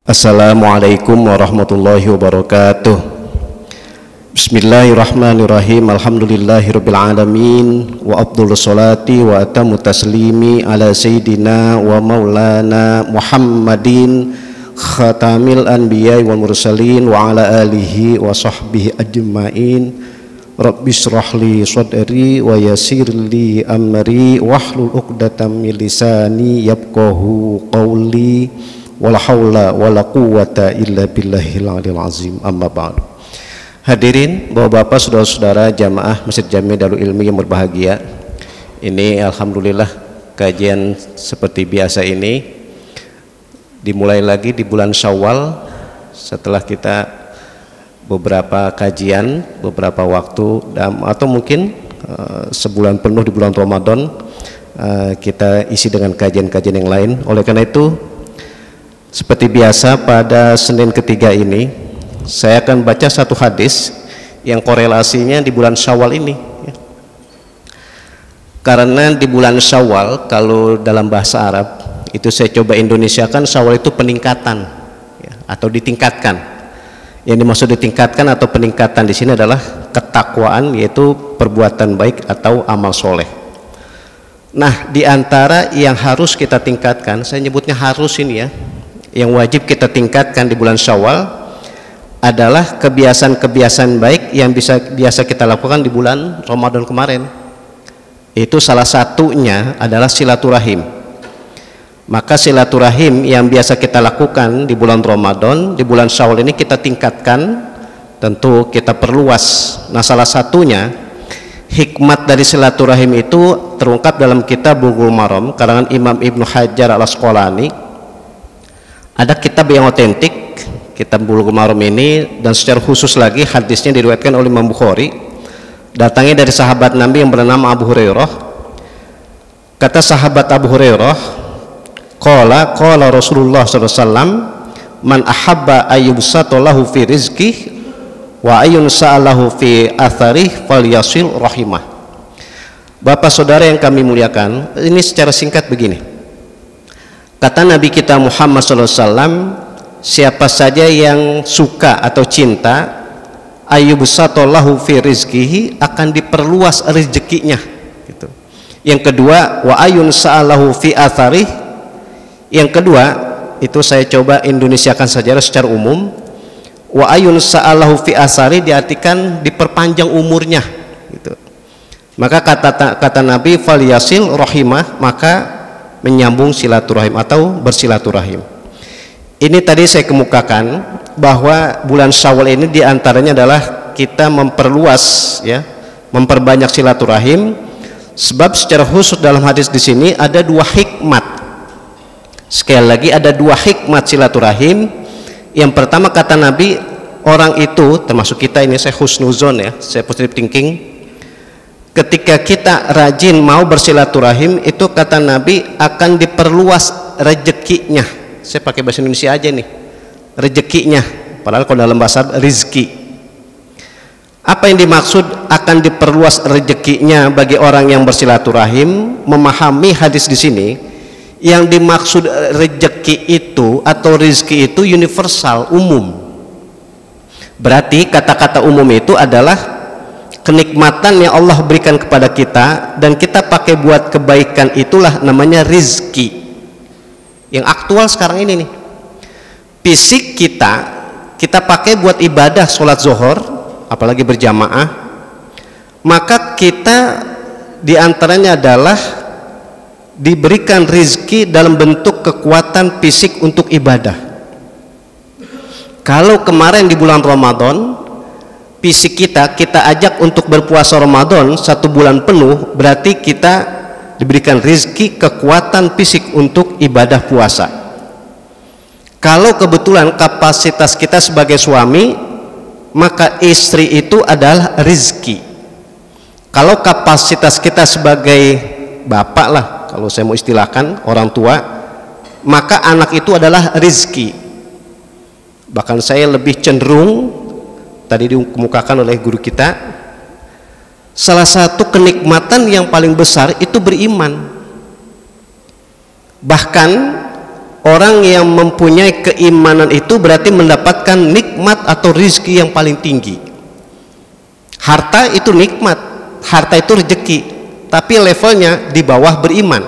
Assalamualaikum warahmatullahi wabarakatuh. Bismillahirrahmanirrahim. Alhamdulillahirabbil alamin wa afdhalus salati wa atammu taslimi ala sayyidina wa maulana Muhammadin khatamil anbiya wal mursalin wa ala alihi wa sahbihi ajmain. Rabbis shrahli sadri wa yassirli amri wahlul 'uqdatam min lisani yafqahu qawli. Wala haula wala quwwata illa billahil aliyil azim. Amma ba'du. Hadirin Bapak-bapak, saudara-saudara jamaah Masjid Jami Darul Ilmi yang berbahagia. Ini alhamdulillah kajian seperti biasa ini dimulai lagi di bulan Syawal setelah kita beberapa kajian, beberapa waktu atau mungkin sebulan penuh di bulan Ramadan kita isi dengan kajian-kajian yang lain. Oleh karena itu, seperti biasa pada Senin ketiga ini saya akan baca satu hadis yang korelasinya di bulan Syawal ini ya. Karena di bulan Syawal, kalau dalam bahasa Arab itu saya coba Indonesiakan, Syawal itu peningkatan ya, atau ditingkatkan. Yang dimaksud ditingkatkan atau peningkatan di sini adalah ketakwaan, yaitu perbuatan baik atau amal soleh. Nah, di antara yang harus kita tingkatkan, saya nyebutnya harus ini ya, yang wajib kita tingkatkan di bulan Syawal adalah kebiasaan-kebiasaan baik yang biasa kita lakukan di bulan Ramadan kemarin. Itu salah satunya adalah silaturahim. Maka silaturahim yang biasa kita lakukan di bulan Ramadan, di bulan Syawal ini kita tingkatkan, tentu kita perluas. Nah, salah satunya hikmat dari silaturahim itu terungkap dalam kitab Bulughul Maram karangan Imam Ibnu Hajar Al-Asqalani. Ada kitab yang otentik, kitab Bulughul Maram ini, dan secara khusus lagi hadisnya diriwayatkan oleh Imam Bukhari, datangnya dari sahabat Nabi yang bernama Abu Hurairah. Kata sahabat Abu Hurairah, qala Rasulullah sallallahu alaihi wasallam, man ahabba ayyubsata lahu fi rizqihi wa ayyun sa'alahu fi atharih falyasil rahimah. Bapak saudara yang kami muliakan, ini secara singkat begini. Kata Nabi kita Muhammad SAW, siapa saja yang suka atau cinta, ayyubsatullahu fi rizqihi, akan diperluas rezekinya gitu. Yang kedua, wa ayun sa'alahu fi atharih. Yang kedua, itu saya coba Indonesiakan saja secara umum. Wa ayun sa'alahu fi atharih diartikan diperpanjang umurnya gitu. Maka kata Nabi, falyasil rahimah, maka menyambung silaturahim atau bersilaturahim. Ini tadi saya kemukakan bahwa bulan Syawal ini diantaranya adalah kita memperluas ya, memperbanyak silaturahim. Sebab secara khusus dalam hadis di sini ada dua hikmat. Sekali lagi ada dua hikmat silaturahim. Yang pertama kata Nabi, orang itu termasuk kita ini, saya husnuzon ya, saya positive thinking. Ketika kita rajin mau bersilaturahim, itu kata Nabi akan diperluas rezekinya. Saya pakai bahasa Indonesia aja nih, rezekinya, padahal kalau dalam bahasa rizki. Apa yang dimaksud akan diperluas rezekinya bagi orang yang bersilaturahim? Memahami hadis di sini, yang dimaksud rezeki itu atau rizki itu universal, umum. Berarti kata-kata umum itu adalah kenikmatan yang Allah berikan kepada kita dan kita pakai buat kebaikan, itulah namanya rizki. Yang aktual sekarang ini nih, fisik kita pakai buat ibadah sholat zuhur, apalagi berjamaah, maka kita diantaranya adalah diberikan rizki dalam bentuk kekuatan fisik untuk ibadah. Kalau kemarin di bulan Ramadan fisik kita ajak untuk berpuasa Ramadan 1 bulan penuh, berarti kita diberikan rezeki kekuatan fisik untuk ibadah puasa. Kalau kebetulan kapasitas kita sebagai suami, maka istri itu adalah rezeki. Kalau kapasitas kita sebagai bapak lah, kalau saya mau istilahkan orang tua, maka anak itu adalah rezeki. Bahkan saya lebih cenderung, tadi dikemukakan oleh guru kita, salah satu kenikmatan yang paling besar itu beriman. Bahkan orang yang mempunyai keimanan itu berarti mendapatkan nikmat atau rizki yang paling tinggi. Harta itu nikmat, harta itu rezeki, tapi levelnya di bawah beriman.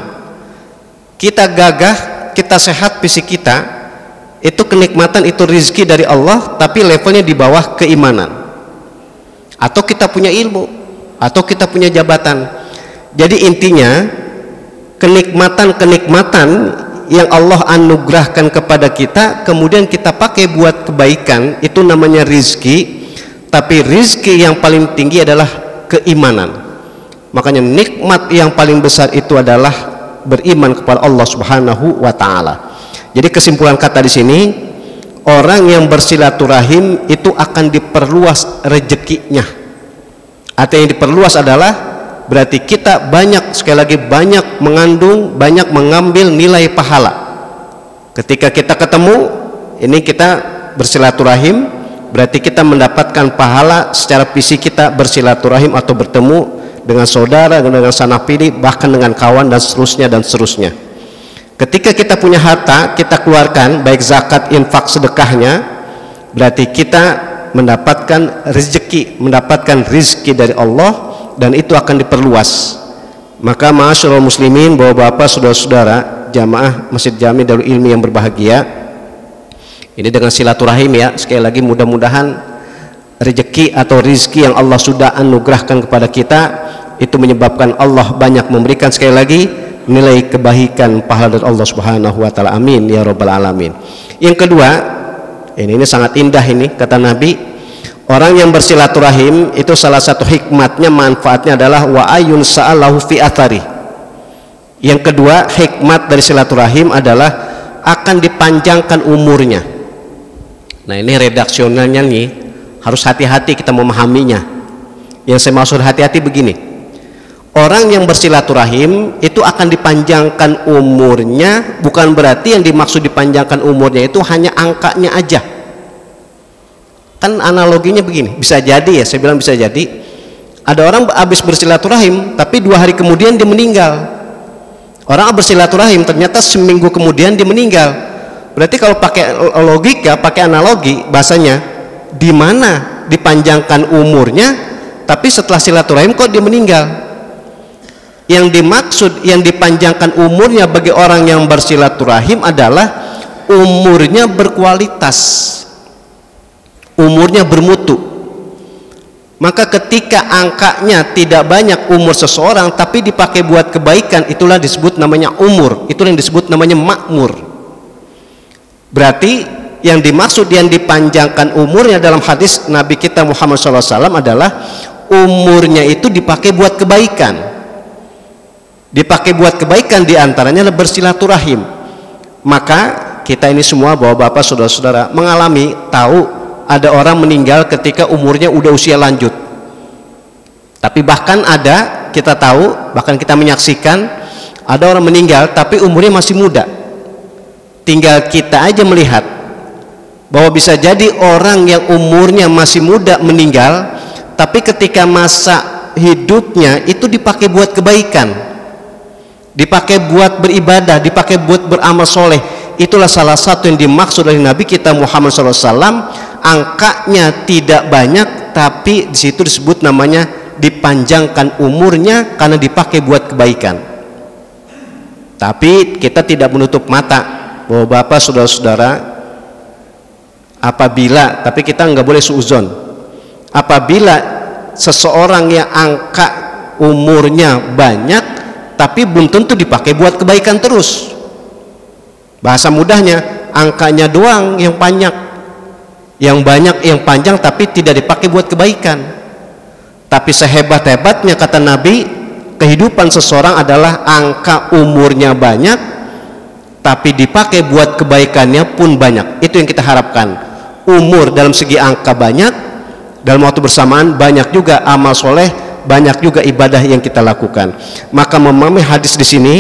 Kita gagah, kita sehat fisik kita, itu kenikmatan, itu rizki dari Allah, tapi levelnya di bawah keimanan. Atau kita punya ilmu, atau kita punya jabatan. Jadi intinya kenikmatan-kenikmatan yang Allah anugerahkan kepada kita kemudian kita pakai buat kebaikan, itu namanya rizki. Tapi rizki yang paling tinggi adalah keimanan. Makanya nikmat yang paling besar itu adalah beriman kepada Allah Subhanahu wa taala. Jadi kesimpulan kata di sini, orang yang bersilaturahim itu akan diperluas rezekinya. Artinya yang diperluas adalah berarti kita banyak, sekali lagi banyak mengandung, banyak mengambil nilai pahala. Ketika kita ketemu, ini kita bersilaturahim, berarti kita mendapatkan pahala secara fisik kita bersilaturahim atau bertemu dengan saudara, dengan sanak pilih, bahkan dengan kawan dan seterusnya dan seterusnya. Ketika kita punya harta, kita keluarkan baik zakat, infak, sedekahnya, berarti kita mendapatkan rezeki, mendapatkan rizki dari Allah, dan itu akan diperluas. Maka ma'asyiral muslimin, bapak-bapak, saudara-saudara, jamaah Masjid Jami Darul Ilmi yang berbahagia, ini dengan silaturahim ya, sekali lagi mudah-mudahan rezeki atau rizki yang Allah sudah anugerahkan kepada kita itu menyebabkan Allah banyak memberikan sekali lagi nilai kebaikan pahala dari Allah Subhanahu wa taala. Amin ya rabbal alamin. Yang kedua, ini sangat indah ini kata Nabi, orang yang bersilaturahim itu salah satu hikmatnya, manfaatnya adalah wa ayun sa'alahu fi athari. Yang kedua, hikmat dari silaturahim adalah akan dipanjangkan umurnya. Nah, ini redaksionalnya nih, harus hati-hati kita memahaminya. Yang saya maksud hati-hati begini, orang yang bersilaturahim itu akan dipanjangkan umurnya, bukan berarti yang dimaksud dipanjangkan umurnya itu hanya angkanya aja. Kan analoginya begini, bisa jadi ya, saya bilang bisa jadi ada orang habis bersilaturahim tapi 2 hari kemudian dia meninggal. Orang bersilaturahim ternyata seminggu kemudian dia meninggal. Berarti kalau pakai logika, pakai analogi bahasanya, di mana dipanjangkan umurnya tapi setelah silaturahim kok dia meninggal? Yang dimaksud yang dipanjangkan umurnya bagi orang yang bersilaturahim adalah umurnya berkualitas, umurnya bermutu. Maka ketika angkanya tidak banyak umur seseorang tapi dipakai buat kebaikan, itulah disebut namanya umur, itulah yang disebut namanya makmur. Berarti yang dimaksud yang dipanjangkan umurnya dalam hadis Nabi kita Muhammad SAW adalah umurnya itu dipakai buat kebaikan. Dipakai buat kebaikan diantaranya adalah bersilaturahim. Maka kita ini semua bapak-bapak, saudara-saudara mengalami, tahu ada orang meninggal ketika umurnya udah usia lanjut. Tapi bahkan ada, kita tahu, bahkan kita menyaksikan ada orang meninggal tapi umurnya masih muda. Tinggal kita aja melihat bahwa bisa jadi orang yang umurnya masih muda meninggal, tapi ketika masa hidupnya itu dipakai buat kebaikan, dipakai buat beribadah, dipakai buat beramal soleh. Itulah salah satu yang dimaksud oleh Nabi kita Muhammad SAW. Angkanya tidak banyak, tapi di situ disebut namanya dipanjangkan umurnya karena dipakai buat kebaikan. Tapi kita tidak menutup mata bahwa bapak, saudara-saudara, apabila, tapi kita nggak boleh suuzon, apabila seseorang yang angka umurnya banyak tapi belum tentu dipakai buat kebaikan terus. Bahasa mudahnya, angkanya doang yang banyak, yang panjang tapi tidak dipakai buat kebaikan. Tapi sehebat-hebatnya kata Nabi, kehidupan seseorang adalah angka umurnya banyak tapi dipakai buat kebaikannya pun banyak. Itu yang kita harapkan. Umur dalam segi angka banyak, dalam waktu bersamaan banyak juga amal soleh, banyak juga ibadah yang kita lakukan. Maka memahami hadis di sini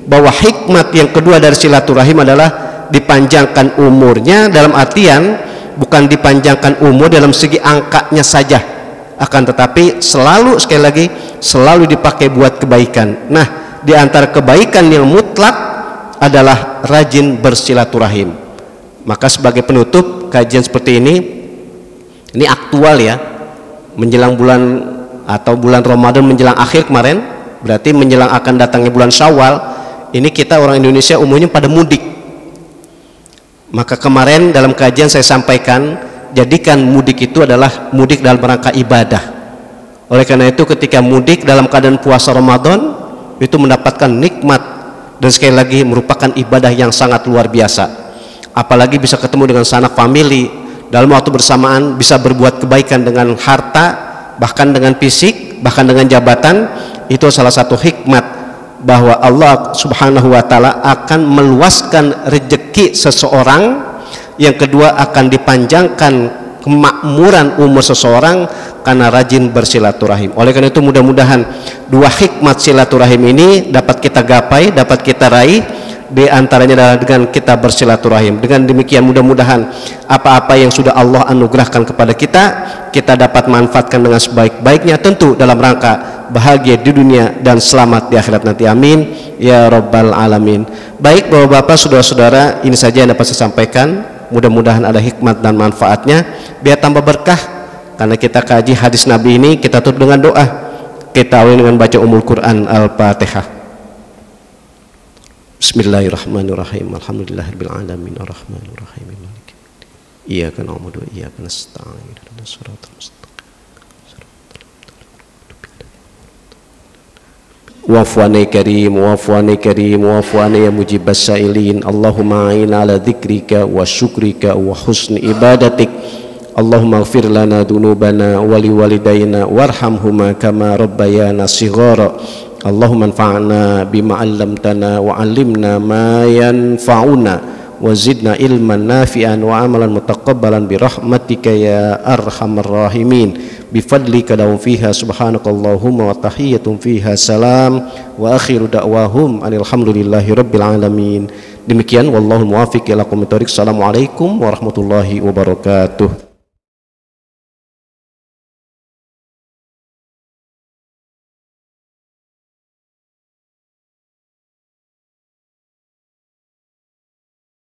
bahwa hikmat yang kedua dari silaturahim adalah dipanjangkan umurnya, dalam artian bukan dipanjangkan umur dalam segi angkanya saja, akan tetapi selalu, sekali lagi, selalu dipakai buat kebaikan. Nah, di antara kebaikan yang mutlak adalah rajin bersilaturahim. Maka sebagai penutup kajian seperti ini aktual ya, menjelang bulan atau bulan Ramadan menjelang akhir kemarin, berarti menjelang akan datangnya bulan Syawal. Ini kita orang Indonesia umumnya pada mudik. Maka kemarin dalam kajian saya sampaikan, jadikan mudik itu adalah mudik dalam rangka ibadah. Oleh karena itu ketika mudik dalam keadaan puasa Ramadan itu mendapatkan nikmat, dan sekali lagi merupakan ibadah yang sangat luar biasa. Apalagi bisa ketemu dengan sanak famili dalam waktu bersamaan, bisa berbuat kebaikan dengan harta, bahkan dengan fisik, bahkan dengan jabatan. Itu salah satu hikmat bahwa Allah Subhanahu wa taala akan meluaskan rezeki seseorang, yang kedua akan dipanjangkan kemakmuran umur seseorang karena rajin bersilaturahim. Oleh karena itu mudah-mudahan dua hikmat silaturahim ini dapat kita gapai, dapat kita raih. Di antaranya adalah dengan kita bersilaturahim. Dengan demikian mudah-mudahan apa-apa yang sudah Allah anugerahkan kepada kita, kita dapat manfaatkan dengan sebaik-baiknya, tentu dalam rangka bahagia di dunia dan selamat di akhirat nanti. Amin ya rabbal alamin. Baik Bapak-bapak, saudara-saudara, ini saja yang dapat saya sampaikan. Mudah-mudahan ada hikmat dan manfaatnya, biar tambah berkah. Karena kita kaji hadis Nabi ini, kita tutup dengan doa. Kita awali dengan baca Ummul Quran Al-Fatihah. Bismillahirrahmanirrahim. Alhamdulillahirabbil alamin arrahmanir rahim maliki yaumiddin. Iyyaka na'budu wa iyyaka nasta'in. Ihdinas siratal mustaqim. Wa'fu 'anil karim wa'fu ya mujibas sa'ilin. Allahumma a'inna 'ala dzikrika wa syukrika wa husni ibadatik. Allahumma ighfir lana dzunubana wa liwalidayna warhamhuma kama rabbayana shighara. Allahumma anfa'na bima 'allamtana wa 'allimna ma yanfa'una wa zidna ilman nafi'an wa amalan mutaqabbalan bi rahmatika ya arhamar rahimin. Bi fadlika lahum fiha subhanakallahumma wa tahiyyatun fiha salam wa akhiru da'wahum alhamdulillahi rabbil alamin. Demikian, wallahu muwaffiq ila aqwamit thoriq. Assalamualaikum warahmatullahi wabarakatuh.